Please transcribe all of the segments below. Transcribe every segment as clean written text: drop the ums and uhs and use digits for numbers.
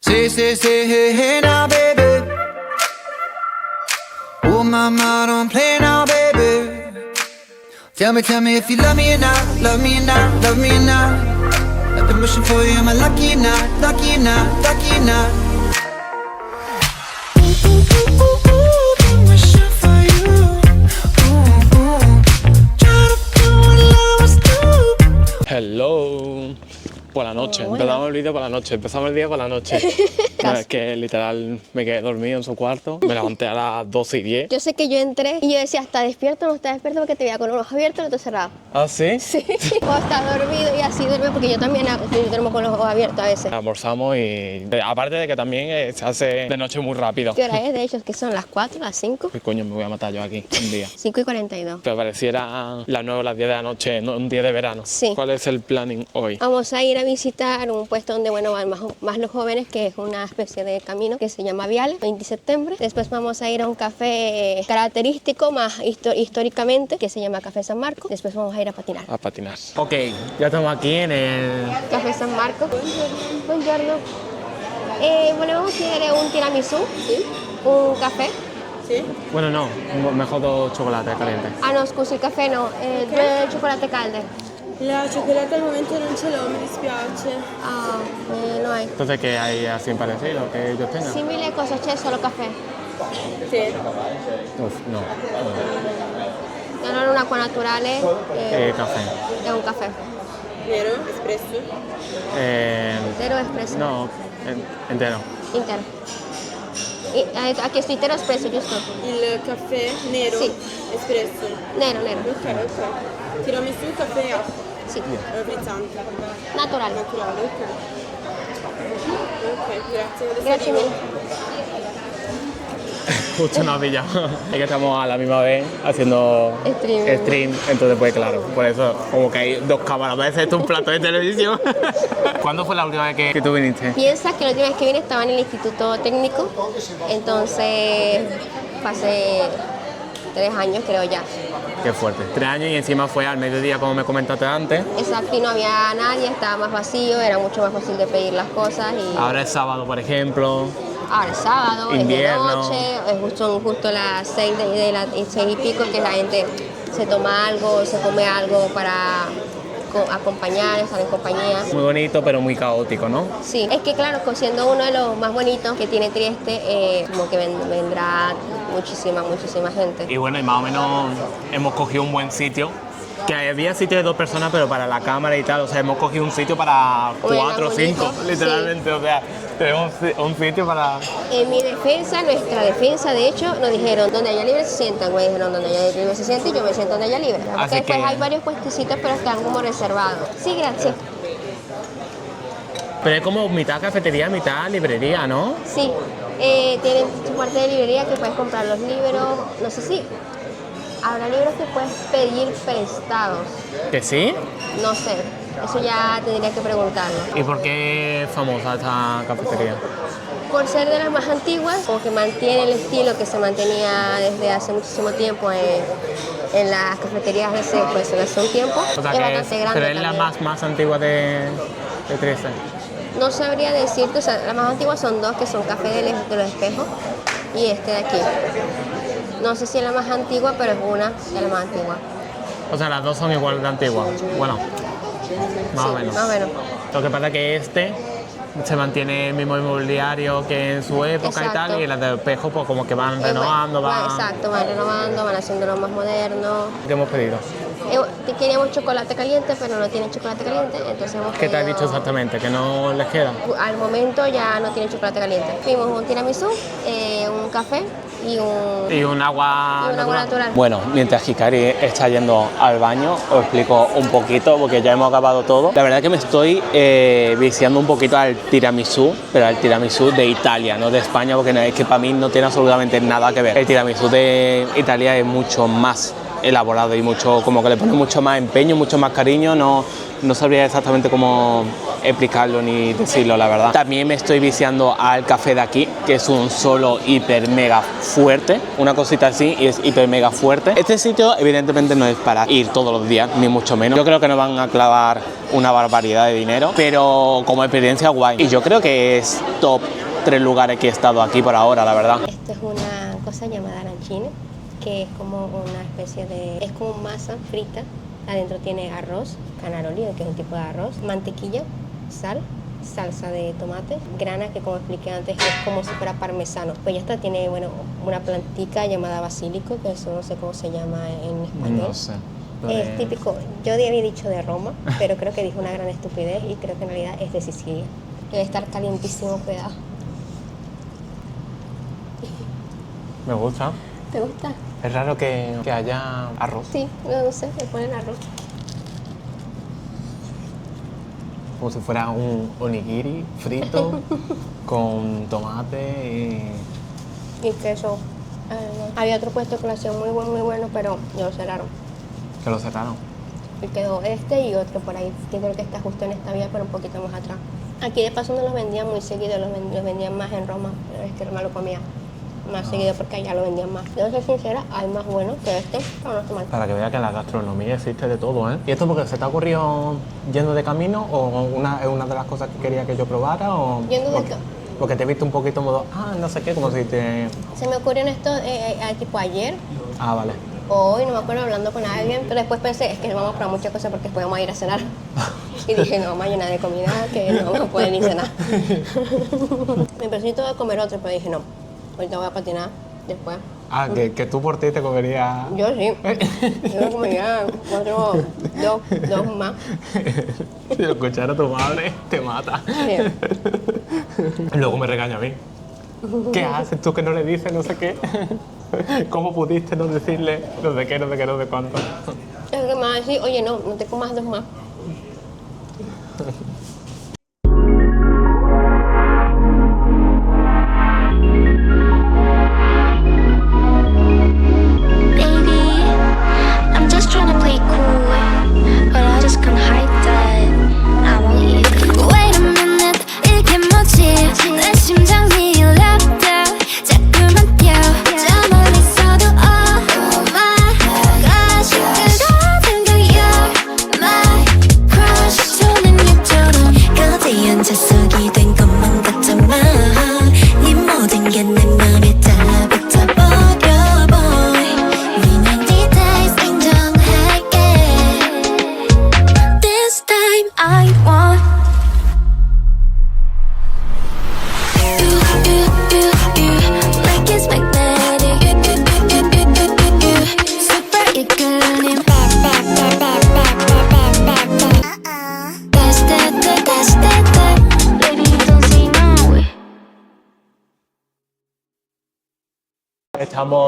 Say, hey, hey now, baby. Oh, mama, don't play now, baby. Tell me if you love me or not, love me or not, love me or not. I've been wishing for you, am I lucky or not, lucky or not, lucky or not? Been wishing for you. Try to do what lovers do. Hello. Por la noche, empezamos el vídeo por la noche, empezamos el día por la noche. No, es que literal me quedé dormido en su cuarto, me levanté a las 12:10. Yo sé que yo entré y yo decía, ¿está despierto o no está despierto? Porque te veía con los ojos abiertos y los ojos cerrados. ¿Ah, sí? Sí. O estás dormido y así duerme, porque yo también duermo con los ojos abiertos a veces. Almorzamos y aparte de que también se hace de noche muy rápido. ¿Qué hora es? De hecho, que son las 4, las 5. ¿Qué coño me voy a matar yo aquí un día? 5:42. Pero pareciera las 9 o las 10 de la noche, no, un día de verano. Sí. ¿Cuál es el planning hoy? Vamos a ir a visitar un puesto donde, bueno, van más los jóvenes, que es una especie de camino que se llama Viale, 20 de septiembre. Después vamos a ir a un café característico más históricamente, que se llama Café San Marco. Después vamos a ir a patinar. A patinar. Ok, ya estamos aquí en el... Café San Marco. Buongiorno. Volevamo chiedere un tiramisù, un caffè. Bueno, no, mejor 2 chocolates calientes. Ah no, scusi, il caffè no, 2 cioccolate calde. La cioccolata al momento non ce l'ho, mi dispiace. Ah, no hay. Entonces, ¿qué hay así parecido que ellos tengan? Simile cosa c'è, solo caffè. Sì. Uf, no. E allora un'acqua naturale Café. e un caffè. Vero? Espresso? Intero espresso? No, entero. Intero. Ha chiesto intero espresso, giusto? Il caffè nero? Sì. Espresso? Nero. Ok. Tiramisù, caffè e acqua. Sì. Frizzante. Naturale. Naturale, ok. Ok, grazie. Adesso Grazie arrivo. mille. Justo nos ha pillado. Es que estamos a la misma vez haciendo stream, entonces pues claro, por eso como que hay 2 cámaras, parece esto un plato de televisión. ¿Cuándo fue la última vez que tú viniste? Piensa que la última vez que vine estaba en el instituto técnico, entonces pasé 3 años creo ya. Qué fuerte. 3 años y encima fue al mediodía como me comentaste antes. Exacto, y no había nadie, estaba más vacío, era mucho más fácil de pedir las cosas. Y Ahora es sábado, por ejemplo. ahora es sábado, Invierno. es de noche, son justo las 6 6 y pico, que la gente se toma algo, se come algo para acompañar, estar en compañía. Muy bonito, pero muy caótico, ¿no? Sí, es que claro, siendo uno de los más bonitos que tiene Trieste, como que vendrá muchísima gente. Y bueno, y más o menos hemos cogido un buen sitio. Que había sitio de 2 personas, pero para la cámara y tal, o sea, hemos cogido un sitio para 4 o 5, literalmente, sí. O sea, tenemos un sitio para... En mi defensa, nuestra defensa, de hecho, nos dijeron, donde haya libre se sientan, me dijeron, donde haya libre se sientan, y yo me siento donde haya libre. Porque Así después que... hay varios puestecitos, pero están como reservados. Sí, gracias. Pero es como mitad cafetería, mitad librería, ¿no? Sí, tienen su parte de librería que puedes comprar los libros, no sé si... Habrá libros que puedes pedir prestados. ¿Que sí? No sé, eso ya tendría que preguntarlo. ¿Y por qué es famosa esta cafetería? Por ser de las más antiguas, como que mantiene el estilo que se mantenía desde hace muchísimo tiempo en las cafeterías de pues, hace un tiempo. O sea, es que bastante grande. pero es la más antigua de Trieste. No sabría decirte, o sea, las más antiguas son 2 que son Café de los Espejos y este de aquí. No sé si es la más antigua, pero es una de las más antiguas. O sea, las 2 son igual de antiguas. Bueno, más o menos. Más o menos. Lo que pasa es que este se mantiene el mismo inmobiliario que en su época. Exacto. Y tal, y las de espejo pues como que van renovando, Exacto, van renovando, van haciéndolo más moderno. ¿Qué hemos pedido? Queríamos chocolate caliente, pero no tienen chocolate caliente, entonces hemos ¿Qué te has pedido- dicho exactamente? ¿Que no les queda? Al momento ya no tiene chocolate caliente. Pedimos un tiramisú, un café y un agua natural. Bueno, mientras Hikari está yendo al baño, os explico un poquito, porque ya hemos acabado todo. La verdad es que me estoy viciando un poquito al tiramisú, pero al tiramisú de Italia, no de España, porque es que para mí no tiene absolutamente nada que ver. El tiramisú de Italia es mucho más elaborado y mucho, como que le pone mucho más empeño, mucho más cariño. No sabría exactamente cómo explicarlo ni decirlo, la verdad. También me estoy viciando al café de aquí, que es un solo hiper mega fuerte, una cosita así y es hiper mega fuerte. Este sitio evidentemente no es para ir todos los días, ni mucho menos. Yo creo que nos van a clavar una barbaridad de dinero, pero como experiencia guay. Y yo creo que es top 3 lugares que he estado aquí por ahora, la verdad. Esto es una cosa llamada arancine, que es como una especie de... es como masa frita. Adentro tiene arroz, canaroli, que es un tipo de arroz, mantequilla, sal, salsa de tomate, grana, que como expliqué antes es como si fuera parmesano. Pues ya está, tiene bueno, una plantica llamada basílico, que eso no sé cómo se llama en español. No sé. Es típico, yo había dicho de Roma, pero creo que dije una gran estupidez y creo que en realidad es de Sicilia. Debe estar calientísimo, cuidado. Me gusta. ¿Te gusta? Es raro que haya arroz. Sí, no sé, le ponen arroz. Como si fuera un onigiri frito con tomate Y queso. Había otro puesto de colación muy bueno, pero ya lo cerraron. que lo cerraron. Y quedó este y otro por ahí, que creo que está justo en esta vía, pero un poquito más atrás. Aquí de paso no los vendían muy seguido, los vendían más en Roma, pero es que Roma lo comía más seguido porque allá lo vendían más. Debo ser sincera, hay más bueno que este, pero no está mal. Para que vea que en la gastronomía existe de todo, ¿eh? ¿Y esto porque se te ha ocurrido yendo de camino o es una de las cosas que quería que yo probara? O Yendo de porque te he visto un poquito modo, no sé qué, como si te... Se me ocurrió en esto tipo ayer Ah, vale. o hoy, no me acuerdo, hablando con alguien, pero después pensé, es que vamos a probar muchas cosas porque después vamos a ir a cenar. Y dije, no, vamos a llenar de comida que no vamos a poder ni cenar. Me pensé todo de comer otro, pero dije, no, ahorita voy a patinar después. Ah, que tú por ti te comerías... Yo sí. Yo me comería dos más. Si lo escuchara tu madre, te mata. Sí. Luego me regaña a mí. ¿Qué haces tú que no le dices no sé qué? ¿Cómo pudiste no decirle no sé qué, no sé qué, no sé cuánto? Es que me va a decir, oye, no te comas dos más.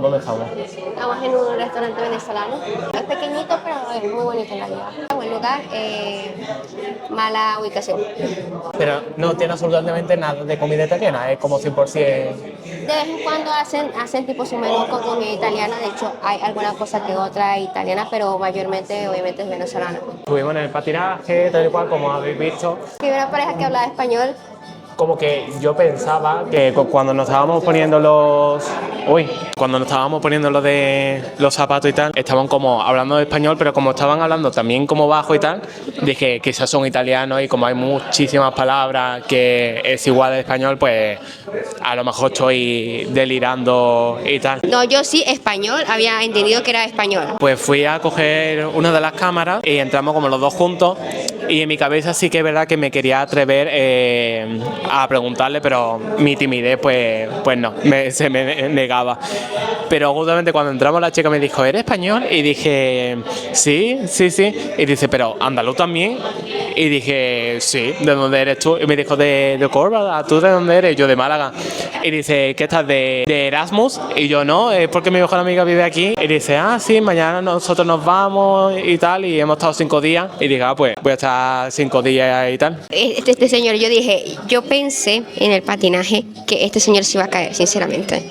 ¿Dónde estamos? Estamos en un restaurante venezolano. Es pequeñito, pero es muy bonito en realidad. Buen lugar, mala ubicación. Pero no tiene absolutamente nada de comida italiana, es como 100%... De vez en cuando hacen tipo su menú con comida italiana. De hecho, hay alguna cosa que otra italiana, pero mayormente, obviamente, es venezolana. Estuvimos en el patinaje, tal y cual, como habéis visto. Hay una pareja que hablaba español. Como que yo pensaba que cuando nos estábamos poniendo los... Cuando nos estábamos poniendo lo de los zapatos y tal, estaban como hablando español, pero como estaban hablando también como bajo y tal, dije quizás son italianos y como hay muchísimas palabras que es igual de español, pues a lo mejor estoy delirando y tal. No, yo sí español, había entendido que era español. Pues fui a coger una de las cámaras y entramos como los dos juntos y en mi cabeza sí que es verdad que me quería atrever a preguntarle, pero mi timidez pues no, se me negaba. Pero justamente cuando entramos la chica me dijo, ¿eres español? Y dije, sí. Y dice, ¿pero andaluz también? Y dije, sí, ¿de dónde eres tú? Y me dijo, de Córdoba, ¿tú de dónde eres? Yo de Málaga. Y dice, ¿qué estás de Erasmus? Y yo, no, es porque mi mejor amiga vive aquí. Y dice, sí, mañana nosotros nos vamos y tal, y hemos estado 5 días. Y dije, pues voy a estar 5 días y tal. Este señor, yo dije, yo pensé en el patinaje que este señor se iba a caer, sinceramente.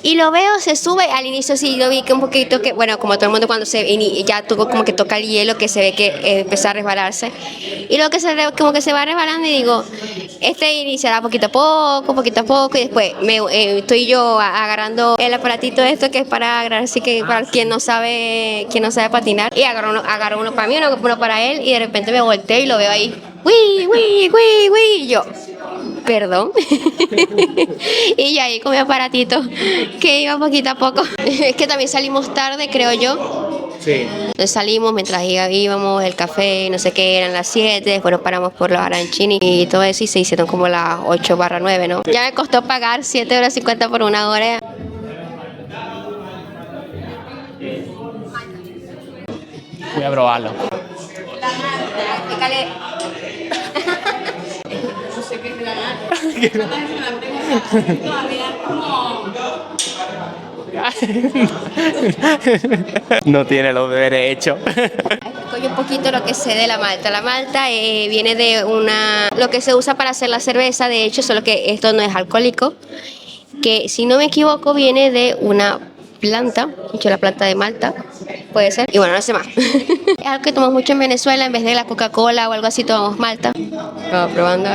Y lo veo, se sube, al inicio sí lo vi que un poquito que, bueno, como todo el mundo cuando ya tuvo como que toca el hielo, que se ve que empezó a resbalarse. Y luego que como que se va resbalando y digo, este iniciará poquito a poco, y después estoy yo agarrando el aparatito esto que es para agarrar, así que para quien no sabe patinar, y agarro uno para mí, uno para él, y de repente me volteo y lo veo ahí, y yo, perdón. Y ya ahí con mi aparatito que iba poquito a poco. Es que también salimos tarde, creo yo. Sí. Entonces salimos mientras íbamos, el café, no sé qué, eran las 7, después nos paramos por los Arancini y todo eso, y se hicieron como las 8/9, ¿no? Ya me costó pagar 7,50 € por una hora. Voy a probarlo. Explícale. No tiene los deberes hechos. Explico un poquito lo que sé de la malta. La malta viene de lo que se usa para hacer la cerveza, de hecho, solo que esto no es alcohólico, que si no me equivoco viene de una planta, dicho la planta de Malta, puede ser, y bueno, no sé más. Es algo que tomamos mucho en Venezuela, en vez de la Coca-Cola o algo así, tomamos Malta. Estaba probando,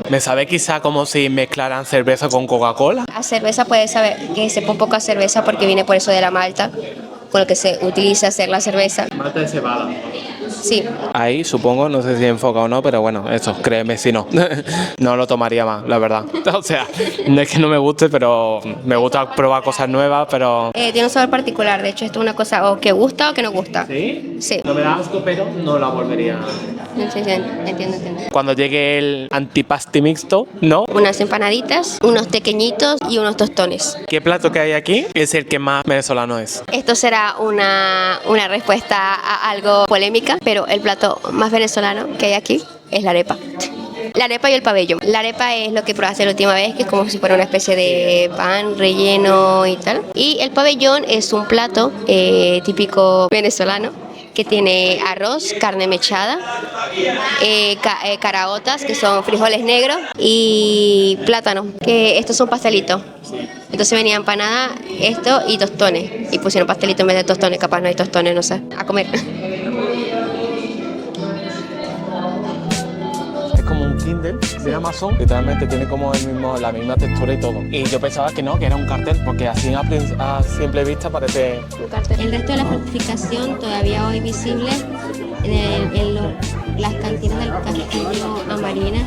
Me sabe quizá como si mezclaran cerveza con Coca-Cola. A cerveza puede saber que sepa un poco a cerveza porque viene por eso de la malta, con lo que se utiliza hacer la cerveza. Malta de cebada. Sí. Ahí supongo, no sé si enfoca o no, pero bueno, eso, créeme si no. No lo tomaría más, la verdad. O sea, no es que no me guste, pero me gusta probar cosas nuevas, pero... Tiene un sabor particular, de hecho esto es una cosa o que gusta o que no gusta. ¿Sí? Sí. No me da asco, pero no la volvería. Sí, entiendo. Cuando llegue el antipasti mixto, ¿no? Unas empanaditas, unos tequeñitos y unos tostones. ¿Qué plato que hay aquí es el que más venezolano es? Esto será una respuesta a algo polémica, pero el plato más venezolano que hay aquí es la arepa. La arepa y el pabellón. La arepa es lo que probaste la última vez, que es como si fuera una especie de pan relleno y tal. Y el pabellón es un plato típico venezolano que tiene arroz, carne mechada, caraotas, que son frijoles negros, y plátano, que estos son pastelitos. Entonces venía empanada, esto y tostones. Y pusieron pastelito en vez de tostones, capaz no hay tostones, no sé, a comer. Es como un Kindle de Amazon, literalmente tiene como la misma textura y todo. Y yo pensaba que no, que era un cartel, porque así a simple vista parece... El resto de la fortificación todavía hoy visible en las cantinas del castillo Amarina,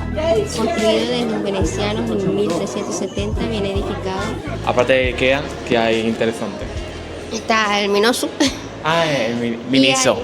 construido desde los venecianos en 1370, bien edificado. Aparte de Ikea, que hay interesante. Está el Minosu. Ah, el Miniso.